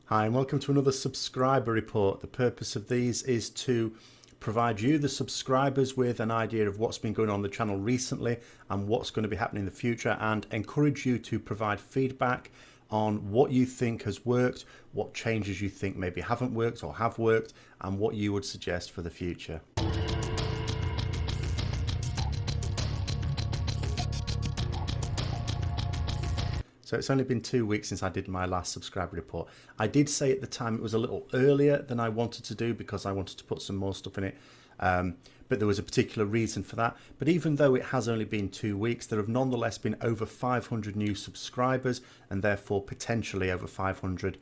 Hi and welcome to another subscriber report. The purpose of these is to provide you, the subscribers, with an idea of what's been going on the channel recently and what's going to be happening in the future, and encourage you to provide feedback on what you think has worked, what changes you think maybe haven't worked or have worked, and what you would suggest for the future. So it's only been 2 weeks since I did my last subscriber report. I did say at the time it was a little earlier than I wanted to do because I wanted to put some more stuff in it. But there was a particular reason for that. But even though it has only been 2 weeks, there have nonetheless been over 500 new subscribers, and therefore potentially over 500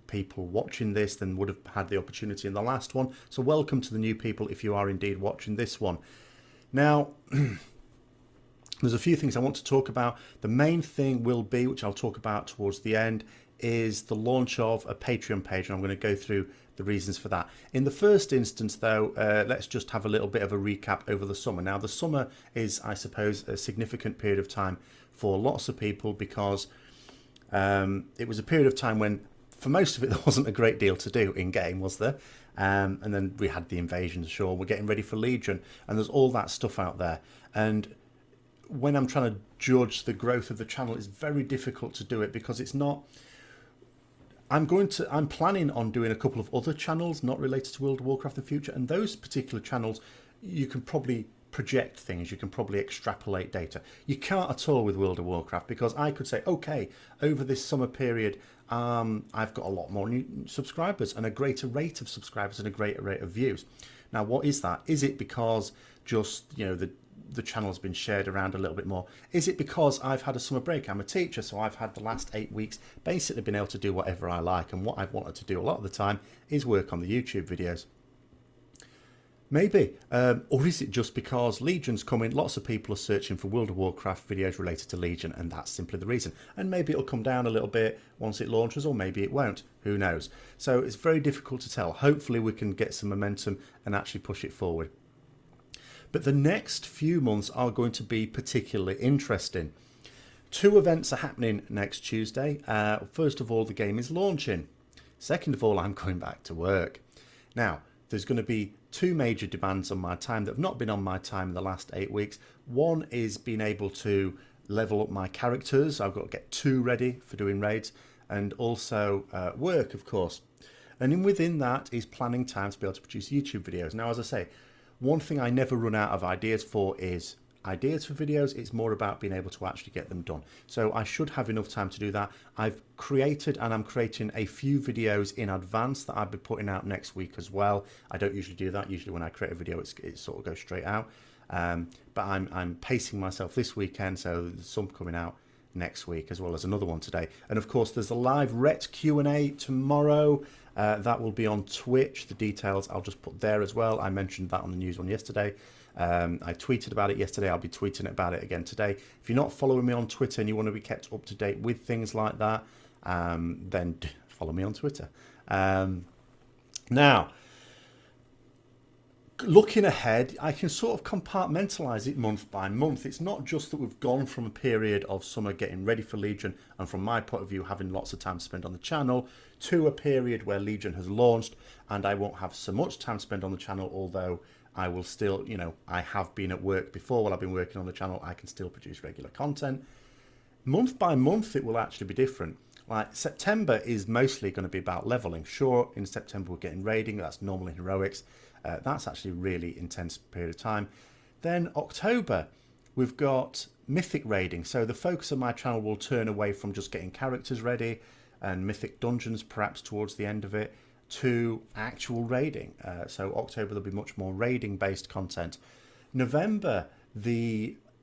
people watching this than would have had the opportunity in the last one. So welcome to the new people if you are indeed watching this one. Now, there's a few things I want to talk about. The main thing will be, which I'll talk about towards the end, is the launch of a Patreon page, and I'm going to go through the reasons for that. In the first instance, though, let's just have a little bit of a recap over the summer. Now, the summer is, I suppose, a significant period of time for lots of people because it was a period of time when, for most of it, there wasn't a great deal to do in-game, was there? And then we had the invasion, sure, we're getting ready for Legion, and there's all that stuff out there. And when I'm trying to judge the growth of the channel, it's very difficult to do it because it's not. I'm planning on doing a couple of other channels not related to World of Warcraft in the future, and those particular channels you can probably project things, you can probably extrapolate data. You can't at all with World of Warcraft, because I could say, okay, over this summer period I've got a lot more new subscribers and a greater rate of subscribers and a greater rate of views. Now, what is that? Is it because just, you know, the channel has been shared around a little bit more? Is it because I've had a summer break? I'm a teacher, so I've had the last 8 weeks basically been able to do whatever I like, and what I've wanted to do a lot of the time is work on the YouTube videos. Maybe. Or is it just because Legion's coming, lots of people are searching for World of Warcraft videos related to Legion, and that's simply the reason. And maybe it'll come down a little bit once it launches, or maybe it won't. Who knows? So it's very difficult to tell. Hopefully we can get some momentum and actually push it forward. But the next few months are going to be particularly interesting. 2 events are happening next Tuesday. First of all, the game is launching. Second of all, I'm going back to work. Now, there's going to be 2 major demands on my time that have not been on my time in the last 8 weeks. One is being able to level up my characters. I've got to get 2 ready for doing raids, and also work, of course. And within that is planning time to be able to produce YouTube videos. Now, as I say, one thing I never run out of ideas for is ideas for videos. It's more about being able to actually get them done. So I should have enough time to do that. I've created, and I'm creating, a few videos in advance that I'll be putting out next week as well. I don't usually do that. Usually when I create a video, it sort of goes straight out. But I'm pacing myself this weekend, so there's some coming out next week, as well as another one today. And of course, there's a live Ret Q&A tomorrow. That will be on Twitch. The details I'll just put there as well. I mentioned that on the news one yesterday. I tweeted about it yesterday. I'll be tweeting about it again today. If you're not following me on Twitter and you want to be kept up to date with things like that, then follow me on Twitter. Now, looking ahead, I can sort of compartmentalize it month by month. It's not just that we've gone from a period of summer getting ready for Legion, and from my point of view having lots of time to spend on the channel, to a period where Legion has launched and I won't have so much time spent on the channel, although I will still, you know, I have been at work before while I've been working on the channel. I can still produce regular content. Month by month it will actually be different. Like September is mostly going to be about leveling. Sure, in September we're getting raiding, that's normal in heroics. That's actually a really intense period of time. Then October, we've got mythic raiding. So the focus of my channel will turn away from just getting characters ready and mythic dungeons perhaps towards the end of it, to actual raiding. So October there'll be much more raiding based content. November,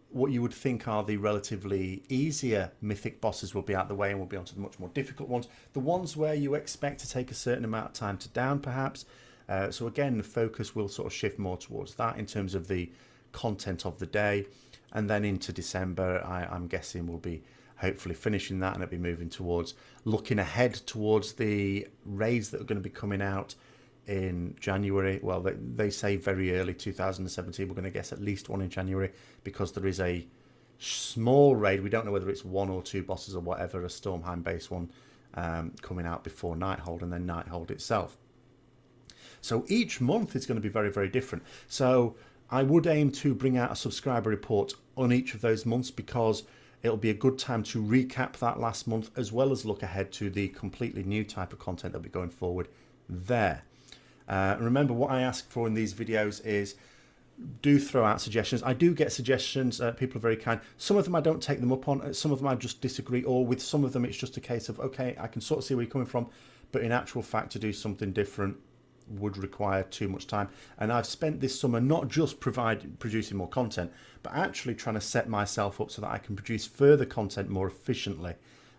what you would think are the relatively easier mythic bosses will be out the way, and we'll be on to the much more difficult ones. The ones where you expect to take a certain amount of time to down perhaps. So again, the focus will sort of shift more towards that in terms of the content of the day. And then into December, I'm guessing we'll be hopefully finishing that, and it'll be moving towards looking ahead towards the raids that are going to be coming out in January. Well, they say very early 2017. We're going to guess at least one in January, because there is a small raid. We don't know whether it's 1 or 2 bosses or whatever, a Stormheim based one coming out before Nighthold and then Nighthold itself. So each month is going to be very, very different. So I would aim to bring out a subscriber report on each of those months, because it'll be a good time to recap that last month, as well as look ahead to the completely new type of content that'll be going forward there. Remember, what I ask for in these videos is do throw out suggestions. I do get suggestions. People are very kind. Some of them I don't take them up on. Some of them I just disagree, or with some of them it's just a case of, okay, I can sort of see where you're coming from, but in actual fact, to do something different would require too much time. And I've spent this summer not just producing more content, but actually trying to set myself up so that I can produce further content more efficiently.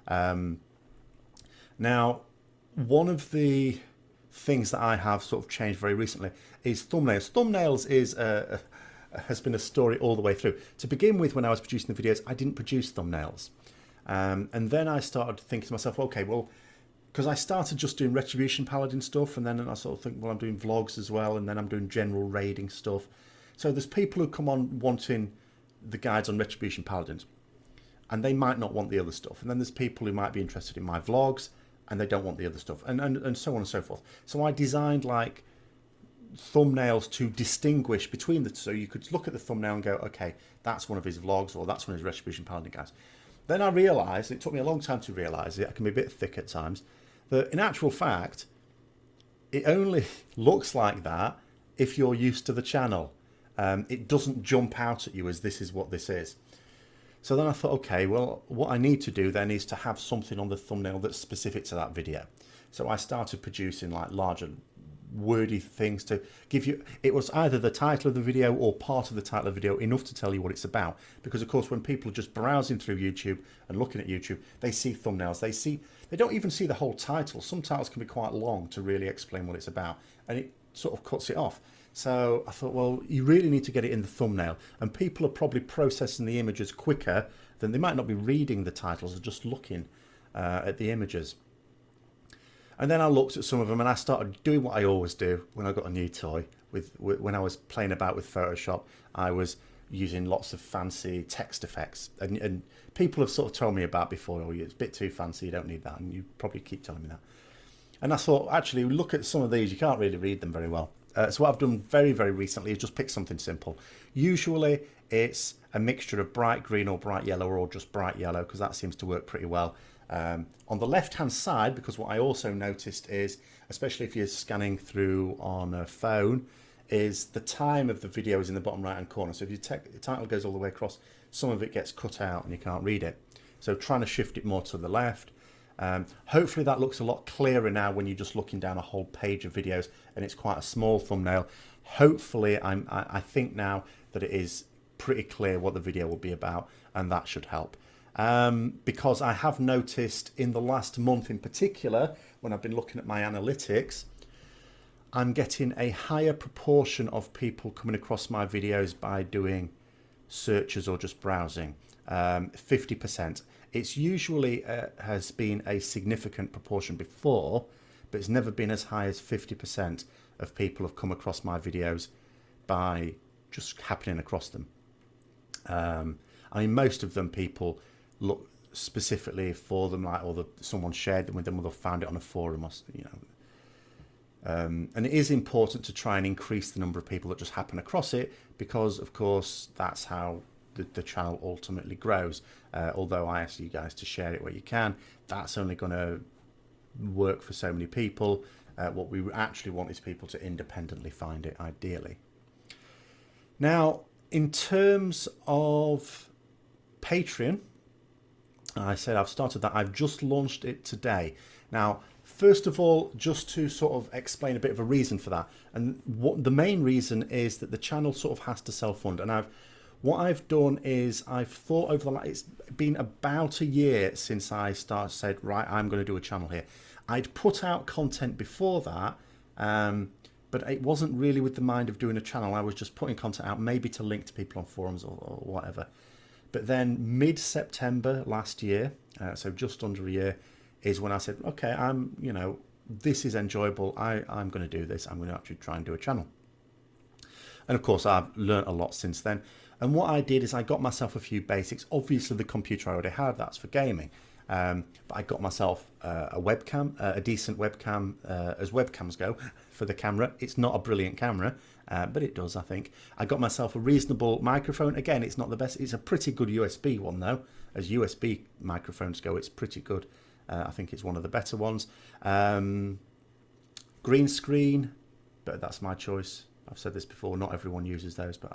Now, one of the things that I have sort of changed very recently is thumbnails. Thumbnails has been a story all the way through. To begin with, when I was producing the videos, I didn't produce thumbnails. And then I started thinking to myself, okay, well, because I started just doing Retribution Paladin stuff, and then I sort of think, well, I'm doing vlogs as well, and then I'm doing general raiding stuff. So there's people who come on wanting the guides on Retribution Paladins, and they might not want the other stuff. And then there's people who might be interested in my vlogs, and they don't want the other stuff, and so on and so forth. So I designed like thumbnails to distinguish between the two. So you could look at the thumbnail and go, okay, that's one of his vlogs, or that's one of his Retribution Paladin guides. Then I realised, it took me a long time to realise it, I can be a bit thick at times, that in actual fact, it only looks like that if you're used to the channel. It doesn't jump out at you as this is what this is. So then I thought, okay, well, what I need to do then is to have something on the thumbnail that's specific to that video. So I started producing like larger wordy things to give you, it was either the title of the video or part of the title of the video, enough to tell you what it's about. Because of course, when people are just browsing through YouTube and looking at YouTube, they see thumbnails, they don't even see the whole title. Some titles can be quite long to really explain what it's about, and it sort of cuts it off. So I thought, well, you really need to get it in the thumbnail, and people are probably processing the images quicker than they might not be reading the titles, they're just looking at the images. And then I looked at some of them, and I started doing what I always do when I got a new toy. When I was playing about with Photoshop, I was using lots of fancy text effects, and people have sort of told me about before, oh, it's a bit too fancy, you don't need that, and you probably keep telling me that. And I thought, actually, look at some of these, you can't really read them very well. So what I've done very, very recently is just pick something simple. Usually it's a mixture of bright green or bright yellow, or just bright yellow, because that seems to work pretty well. On the left hand side, because what I also noticed is, especially if you're scanning through on a phone, is the time of the video is in the bottom right hand corner. So if the title goes all the way across, some of it gets cut out and you can't read it. So trying to shift it more to the left. Hopefully that looks a lot clearer now when you're just looking down a whole page of videos and it's quite a small thumbnail. Hopefully I think now that it is pretty clear what the video will be about, and that should help. Because I have noticed in the last month in particular, when I've been looking at my analytics, I'm getting a higher proportion of people coming across my videos by doing searches or just browsing. 50%. It's usually has been a significant proportion before, but it's never been as high as 50% of people have come across my videos by just happening across them. I mean, most of them people look specifically for them, like, or someone shared them with them, or they found it on a forum, or you know. And it is important to try and increase the number of people that just happen across it, because of course that's how the channel ultimately grows. Although I ask you guys to share it where you can, that's only going to work for so many people. What we actually want is people to independently find it, ideally. Now, in terms of Patreon, I said I've started that. I've just launched it today. Now, first of all, just to sort of explain a bit of a reason for that, and what the main reason is that the channel sort of has to self-fund. And what I've done is I've thought over it's been about a year since I said, right, I'm going to do a channel here. I'd put out content before that, but it wasn't really with the mind of doing a channel. I was just putting content out, maybe to link to people on forums or whatever. But then mid-September last year, so just under a year, is when I said, okay, this is enjoyable. I'm going to do this. I'm going to actually try and do a channel. And of course, I've learned a lot since then. And what I did is I got myself a few basics. Obviously, the computer I already had, that's for gaming. But I got myself a webcam, a decent webcam as webcams go for the camera. It's not a brilliant camera, but it does, I think. I got myself a reasonable microphone. Again, it's not the best. It's a pretty good USB one, though. As USB microphones go, it's pretty good. I think it's one of the better ones. Green screen, but that's my choice. I've said this before, not everyone uses those, but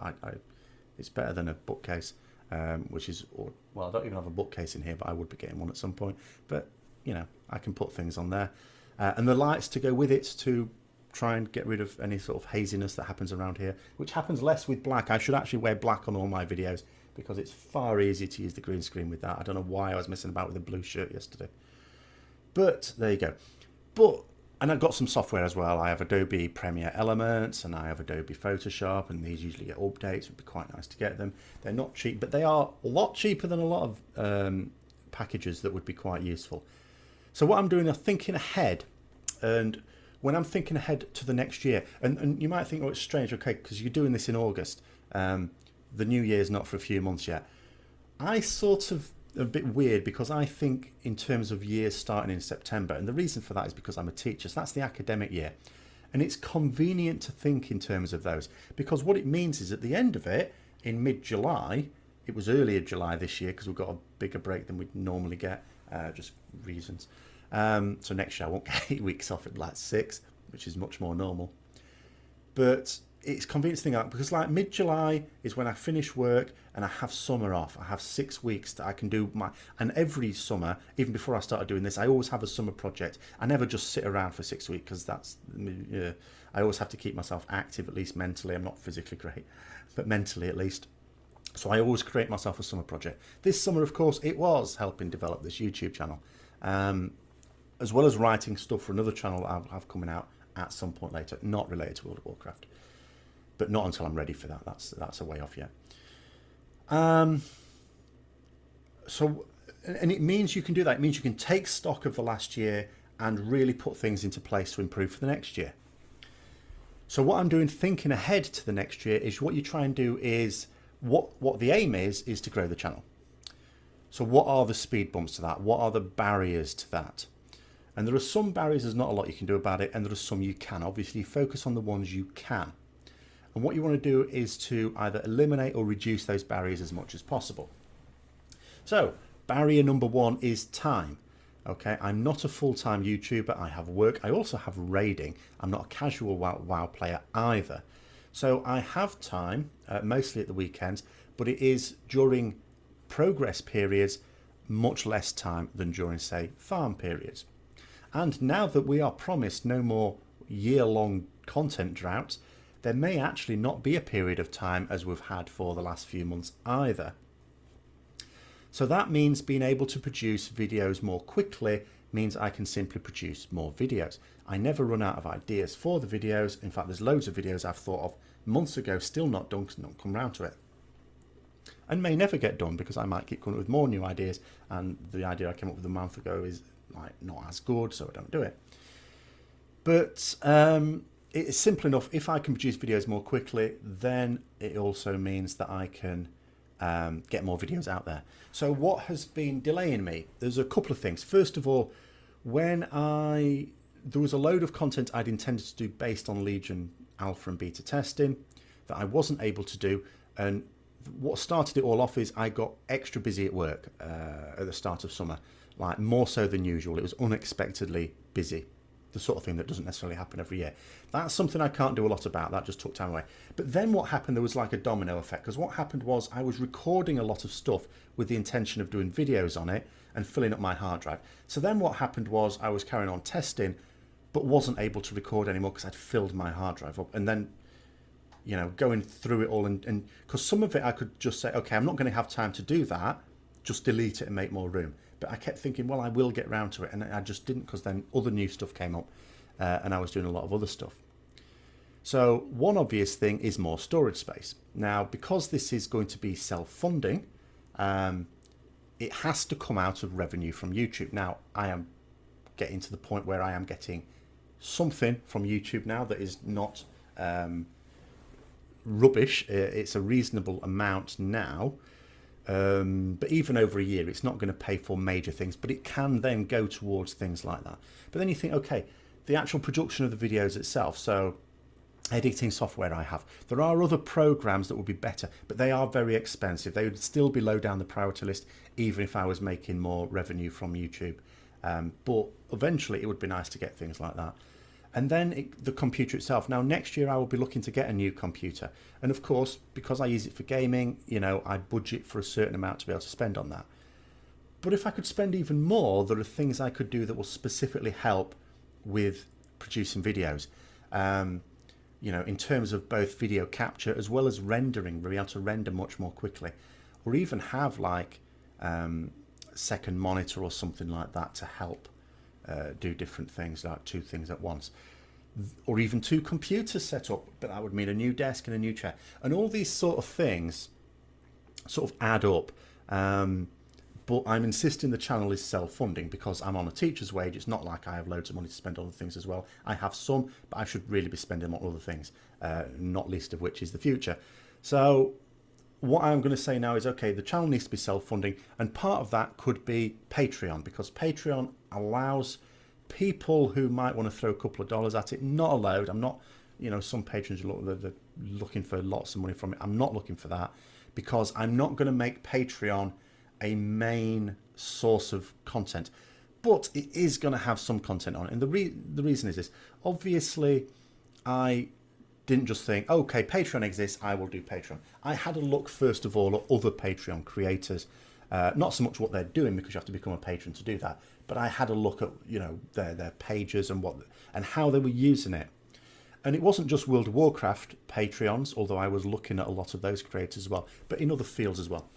it's better than a bookcase, which is, well, I don't even have a bookcase in here, but I would be getting one at some point. But, you know, I can put things on there. And the lights to go with it to try and get rid of any sort of haziness that happens around here, which happens less with black. I should actually wear black on all my videos because it's far easier to use the green screen with that. I don't know why I was messing about with a blue shirt yesterday. But there you go. And I've got some software as well. I have Adobe Premiere Elements and I have Adobe Photoshop, and these usually get updates. It would be quite nice to get them. They're not cheap, but they are a lot cheaper than a lot of packages that would be quite useful. So what I'm doing, I'm thinking ahead. And when I'm thinking ahead to the next year, and you might think, oh, it's strange, okay, because you're doing this in August. The new year's not for a few months yet. I sort of a bit weird because I think in terms of years starting in September, and the reason for that is because I'm a teacher, so that's the academic year, and it's convenient to think in terms of those, because what it means is at the end of it, in mid-July, it was earlier July this year because we've got a bigger break than we'd normally get, just reasons. So next year I won't get 8 weeks off, at like 6, which is much more normal. But it's convenient to think out because like mid-July is when I finish work and I have summer off. I have 6 weeks that I can do and every summer, even before I started doing this, I always have a summer project. I never just sit around for 6 weeks because that's, I always have to keep myself active, at least mentally. I'm not physically great, but mentally at least. So I always create myself a summer project. This summer, of course, it was helping develop this YouTube channel, as well as writing stuff for another channel that I'll have coming out at some point later, not related to World of Warcraft. But not until I'm ready for that. That's a way off yet. So, and it means you can do that. It means you can take stock of the last year and really put things into place to improve for the next year. So what I'm doing, thinking ahead to the next year, is what you try and do is what the aim is to grow the channel. So what are the speed bumps to that? What are the barriers to that? And there are some barriers, there's not a lot you can do about it, and there are some you can. Obviously, focus on the ones you can. And what you want to do is to either eliminate or reduce those barriers as much as possible. So, barrier number one is time. Okay, I'm not a full-time YouTuber. I have work. I also have raiding. I'm not a casual WoW player either. So I have time, mostly at the weekends, but it is during progress periods, much less time than during, say, farm periods. And now that we are promised no more year-long content droughts, there may actually not be a period of time as we've had for the last few months either. So that means being able to produce videos more quickly means I can simply produce more videos. I never run out of ideas for the videos. In fact, there's loads of videos I've thought of months ago, still not done, not come round to it. And may never get done because I might keep coming up with more new ideas, and the idea I came up with a month ago is like not as good, so I don't do it. But it's simple enough. If I can produce videos more quickly, then it also means that I can get more videos out there. So what has been delaying me? There's a couple of things. First of all, there was a load of content I'd intended to do based on Legion alpha and beta testing that I wasn't able to do. And what started it all off is I got extra busy at work at the start of summer, like more so than usual. It was unexpectedly busy. The sort of thing that doesn't necessarily happen every year. That's something I can't do a lot about. That just took time away. But then what happened, there was like a domino effect, because what happened was I was recording a lot of stuff with the intention of doing videos on it and filling up my hard drive. So then what happened was I was carrying on testing, but wasn't able to record anymore because I'd filled my hard drive up. And then, you know, going through it all, and because some of it I could just say, okay, I'm not going to have time to do that, just delete it and make more room. But I kept thinking, well, I will get round to it. And I just didn't, because then other new stuff came up and I was doing a lot of other stuff. So one obvious thing is more storage space. Now, because this is going to be self-funding, it has to come out of revenue from YouTube. Now, I am getting to the point where I am getting something from YouTube now that is not rubbish. It's a reasonable amount now. But even over a year, it's not going to pay for major things, but it can then go towards things like that. But then you think, okay, the actual production of the videos itself, so editing software I have, there are other programs that would be better, but they are very expensive. They would still be low down the priority list, even if I was making more revenue from YouTube. But eventually it would be nice to get things like that. And then the computer itself. Now, next year I will be looking to get a new computer. And of course, because I use it for gaming, you know, I budget for a certain amount to be able to spend on that. But if I could spend even more, there are things I could do that will specifically help with producing videos. You know, in terms of both video capture as well as rendering, we'll be able to render much more quickly. Or even have like second monitor or something like that to help do different things, like two things at once, or even two computers set up, but that would mean a new desk and a new chair, and all these sort of things sort of add up. But I'm insisting the channel is self-funding because I'm on a teacher's wage. It's not like I have loads of money to spend on other things as well. I have some, but I should really be spending on other things, not least of which is the future. So what I'm going to say now is, okay, the channel needs to be self-funding, and part of that could be Patreon, because Patreon allows people who might want to throw a couple of dollars at it. Not allowed. I'm not, you know, some patrons they're looking for lots of money from it. I'm not looking for that, because I'm not going to make Patreon a main source of content, but it is going to have some content on it. And the reason is this. Obviously, I didn't just think, okay, Patreon exists, I will do Patreon. I had a look first of all at other Patreon creators, not so much what they're doing, because you have to become a patron to do that, but I had a look at, you know, their pages and how they were using it. And it wasn't just World of Warcraft Patreons, although I was looking at a lot of those creators as well, but in other fields as well.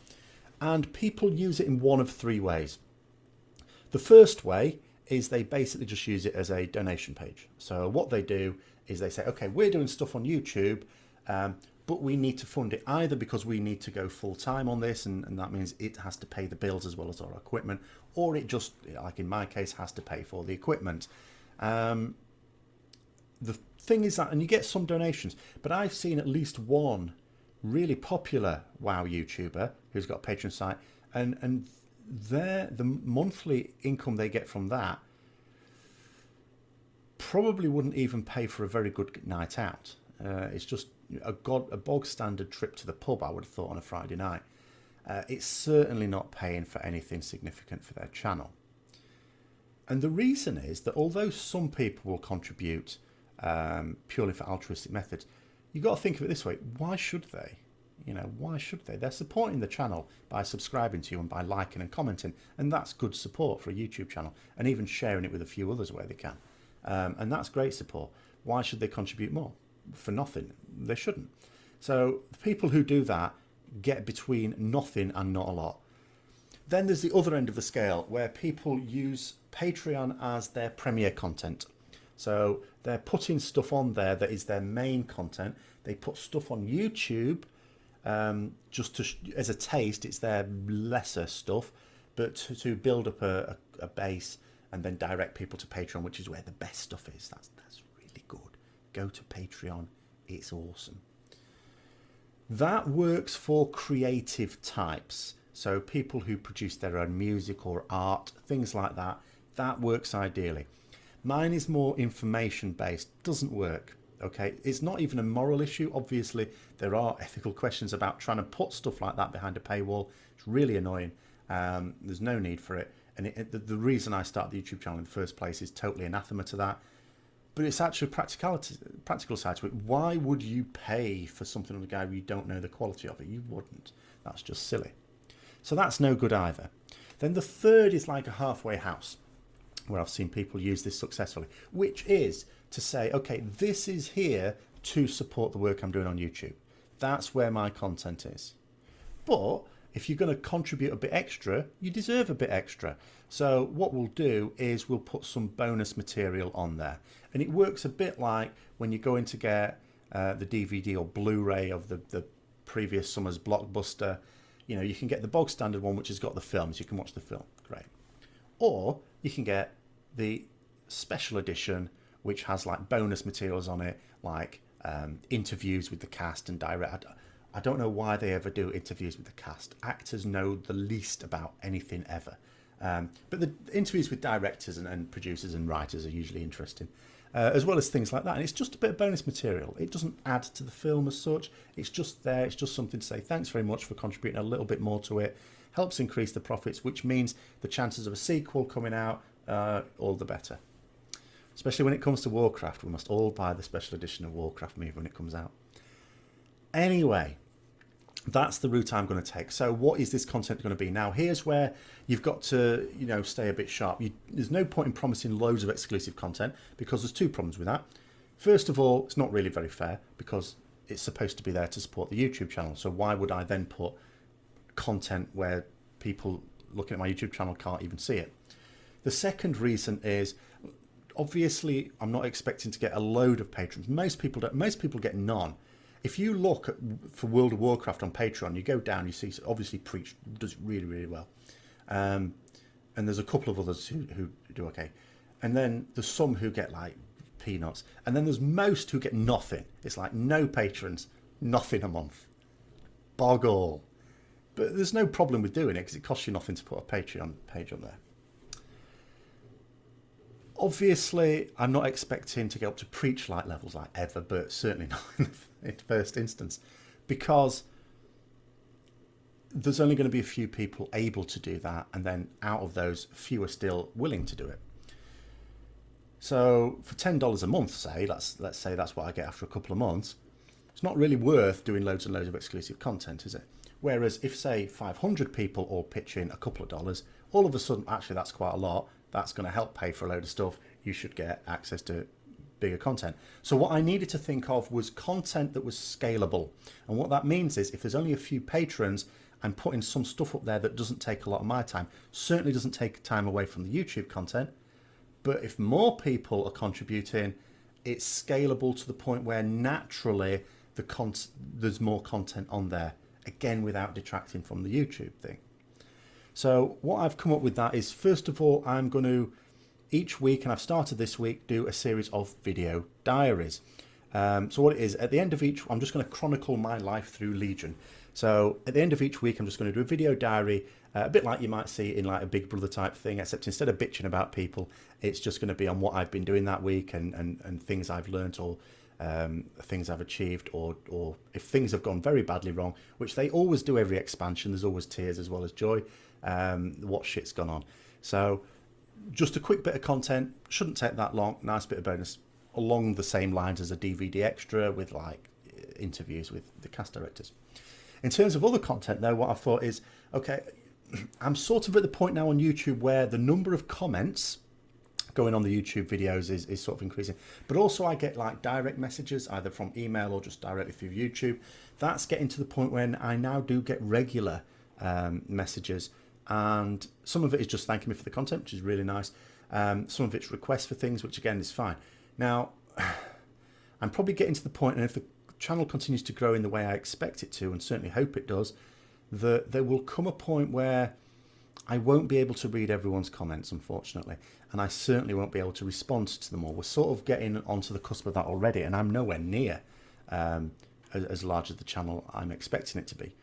And people use it in one of three ways. The first way is they basically just use it as a donation page. So what they do is they say, okay, we're doing stuff on YouTube, but we need to fund it either because we need to go full time on this, and that means it has to pay the bills as well as our equipment, or it just, like in my case, has to pay for the equipment. The thing is that, and you get some donations, but I've seen at least one really popular WoW YouTuber who's got a Patreon site, and the monthly income they get from that probably wouldn't even pay for a very good night out. It's just a bog standard trip to the pub, I would have thought, on a Friday night. It's certainly not paying for anything significant for their channel. And the reason is that although some people will contribute purely for altruistic methods, you've got to think of it this way. Why should they? You know, why should they? They're supporting the channel by subscribing to you and by liking and commenting, and that's good support for a YouTube channel, and even sharing it with a few others where they can. And that's great support. Why should they contribute more? For nothing. They shouldn't. So the people who do that get between nothing and not a lot. Then there's the other end of the scale, where people use Patreon as their premier content. So they're putting stuff on there that is their main content. They put stuff on YouTube just as a taste. It's their lesser stuff, but to build up a base and then direct people to Patreon, which is where the best stuff is. That's really good. Go to Patreon. It's awesome. That works for creative types. So people who produce their own music or art, things like that, that works ideally. Mine is more information based, doesn't work. Okay, it's not even a moral issue. Obviously, there are ethical questions about trying to put stuff like that behind a paywall. It's really annoying. There's no need for it. And the reason I started the YouTube channel in the first place is totally anathema to that. But it's actually practical side to it. Why would you pay for something on a guy where you don't know the quality of it? You wouldn't. That's just silly. So that's no good either. Then the third is like a halfway house, where I've seen people use this successfully, which is to say, okay, this is here to support the work I'm doing on YouTube. That's where my content is. But if you're going to contribute a bit extra, you deserve a bit extra. So what we'll do is we'll put some bonus material on there. And it works a bit like when you're going to get the DVD or Blu-ray of the previous summer's blockbuster. You know, you can get the bog standard one, which has got the films. You can watch the film. Great. Or you can get the special edition, which has like bonus materials on it, like interviews with the cast and direct. I don't know why they ever do interviews with the cast. Actors know the least about anything ever. But the interviews with directors and producers and writers are usually interesting, as well as things like that. And it's just a bit of bonus material. It doesn't add to the film as such. It's just there. It's just something to say thanks very much for contributing a little bit more to it. Helps increase the profits, which means the chances of a sequel coming out, all the better. Especially when it comes to Warcraft. We must all buy the special edition of Warcraft movie when it comes out. Anyway, that's the route I'm going to take. So what is this content going to be? Now, here's where you've got to, stay a bit sharp. There's no point in promising loads of exclusive content because there's two problems with that. First of all, it's not really very fair because it's supposed to be there to support the YouTube channel. So why would I then put content where people looking at my YouTube channel can't even see it? The second reason is, obviously, I'm not expecting to get a load of patrons. Most people don't. Most people get none. If you look for World of Warcraft on Patreon, you go down, you see, obviously Preach does it really, really well. And there's a couple of others who do okay. And then there's some who get like peanuts. And then there's most who get nothing. It's like no patrons, nothing a month. Bog all. But there's no problem with doing it because it costs you nothing to put a Patreon page on there. Obviously, I'm not expecting to get up to Preach-like levels like ever, but certainly not in the first instance, because there's only going to be a few people able to do that, and then out of those, few are still willing to do it. So for $10 a month, say, let's say that's what I get after a couple of months, it's not really worth doing loads and loads of exclusive content, is it? Whereas if, say, 500 people all pitch in a couple of dollars, all of a sudden, actually, that's quite a lot. That's going to help pay for a load of stuff. You should get access to bigger content. So what I needed to think of was content that was scalable. And what that means is if there's only a few patrons, I'm putting some stuff up there that doesn't take a lot of my time. Certainly doesn't take time away from the YouTube content. But if more people are contributing, it's scalable to the point where naturally there's more content on there. Again, without detracting from the YouTube thing. So what I've come up with that is, first of all, I'm going to each week, and I've started this week, do a series of video diaries. So what it is, at the end of each, I'm just going to chronicle my life through Legion. So at the end of each week, I'm just going to do a video diary, a bit like you might see in like a Big Brother type thing, except instead of bitching about people, it's just going to be on what I've been doing that week and things I've learnt or things I've achieved, or if things have gone very badly wrong, which they always do every expansion. There's always tears as well as joy. What shit's gone on. So just a quick bit of content, shouldn't take that long, nice bit of bonus, along the same lines as a DVD extra with like interviews with the cast directors. In terms of other content though, what I thought is, okay, I'm sort of at the point now on YouTube where the number of comments going on the YouTube videos is sort of increasing, but also I get like direct messages either from email or just directly through YouTube. That's getting to the point when I now do get regular messages, and some of it is just thanking me for the content, which is really nice. Some of it's requests for things, which again is fine. Now, I'm probably getting to the point, and if the channel continues to grow in the way I expect it to, and certainly hope it does, that there will come a point where I won't be able to read everyone's comments, unfortunately, and I certainly won't be able to respond to them all. We're sort of getting onto the cusp of that already, and I'm nowhere near as large as the channel I'm expecting it to be.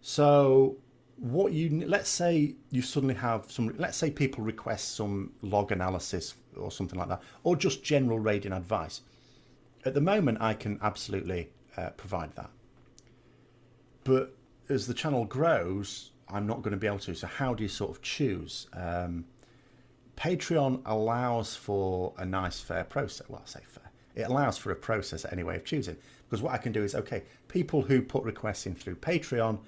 So let's say you suddenly have let's say people request some log analysis or something like that, or just general raiding advice. At the moment, I can absolutely provide that. But as the channel grows, I'm not going to be able to. So how do you sort of choose? Patreon allows for a nice, fair process. Well, I say fair. It allows for a process anyway of choosing. Because what I can do is, okay, people who put requests in through Patreon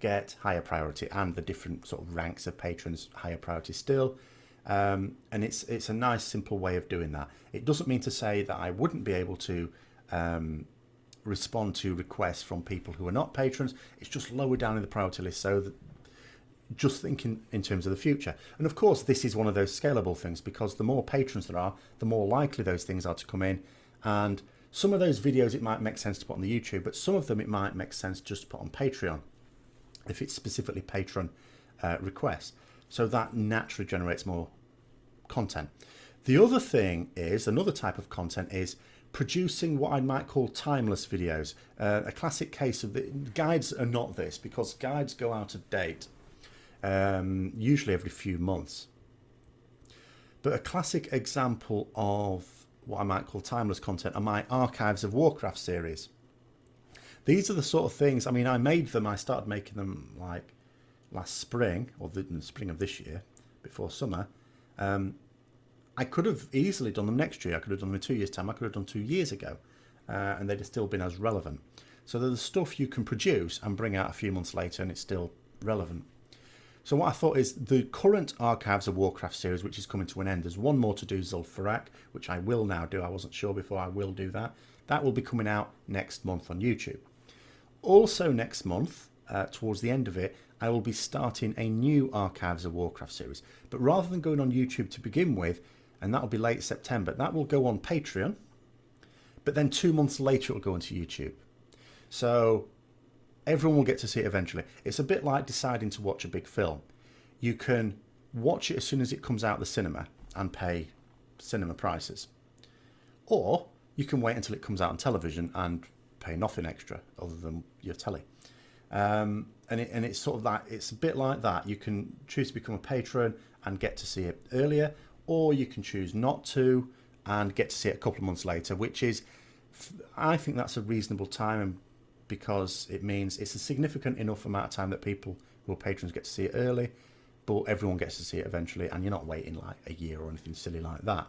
get higher priority, and the different sort of ranks of patrons higher priority still. And it's a nice, simple way of doing that. It doesn't mean to say that I wouldn't be able to respond to requests from people who are not patrons. It's just lower down in the priority list, so that just thinking in terms of the future. And of course, this is one of those scalable things, because the more patrons there are, the more likely those things are to come in. And some of those videos it might make sense to put on the YouTube, but some of them it might make sense just to put on Patreon if it's specifically patron requests. So that naturally generates more content. The other thing is, another type of content is producing what I might call timeless videos. A classic case of the guides are not this, because guides go out of date usually every few months. But a classic example of what I might call timeless content are my Archives of Warcraft series. These are the sort of things, I mean, I started making them like last spring, or the spring of this year, before summer. I could have easily done them next year. I could have done them in 2 years' time. I could have done 2 years ago, and they'd have still been as relevant. So they're the stuff you can produce and bring out a few months later, and it's still relevant. So what I thought is the current Archives of Warcraft series, which is coming to an end, there's one more to do, Zul'Farrak, which I will now do. I wasn't sure before. I will do that. That will be coming out next month on YouTube. Also next month, towards the end of it, I will be starting a new Archives of Warcraft series. But rather than going on YouTube to begin with, and that'll be late September, that will go on Patreon. But then 2 months later, it'll go onto YouTube. So everyone will get to see it eventually. It's a bit like deciding to watch a big film. You can watch it as soon as it comes out of the cinema and pay cinema prices. Or you can wait until it comes out on television and pay nothing extra other than your telly. And it's sort of that, it's a bit like that. You can choose to become a patron and get to see it earlier, or you can choose not to and get to see it a couple of months later, which is, I think that's a reasonable time, because it means it's a significant enough amount of time that people who are patrons get to see it early, but everyone gets to see it eventually, and you're not waiting like a year or anything silly like that.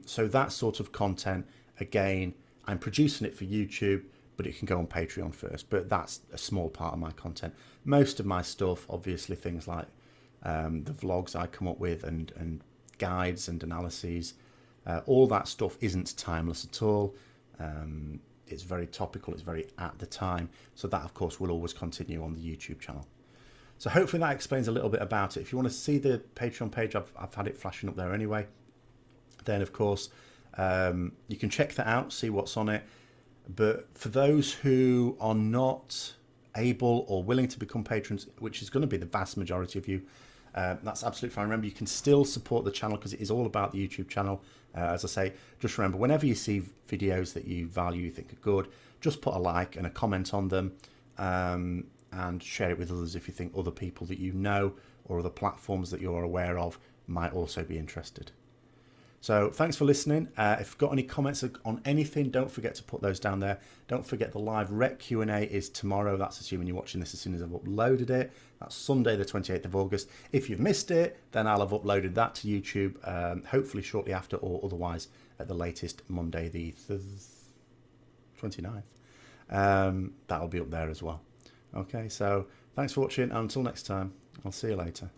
So that sort of content, again, I'm producing it for YouTube, but it can go on Patreon first. But that's a small part of my content. Most of my stuff, obviously, things like the vlogs I come up with and guides and analyses, all that stuff isn't timeless at all. It's very topical, it's very at the time. So that, of course, will always continue on the YouTube channel. So hopefully that explains a little bit about it. If you want to see the Patreon page, I've had it flashing up there anyway. Then, of course, you can check that out, see what's on it. But for those who are not able or willing to become patrons, which is going to be the vast majority of you, that's absolutely fine. Remember, you can still support the channel because it is all about the YouTube channel. As I say, just remember, whenever you see videos that you value, you think are good, just put a like and a comment on them, and share it with others if you think other people that you know or other platforms that you're aware of might also be interested. So thanks for listening. If you've got any comments on anything, don't forget to put those down there. Don't forget the live rec Q&A is tomorrow. That's assuming you're watching this as soon as I've uploaded it. That's Sunday, the 28th of August. If you've missed it, then I'll have uploaded that to YouTube, hopefully shortly after, or otherwise at the latest Monday, the 29th. That'll be up there as well. Okay, so thanks for watching. And until next time, I'll see you later.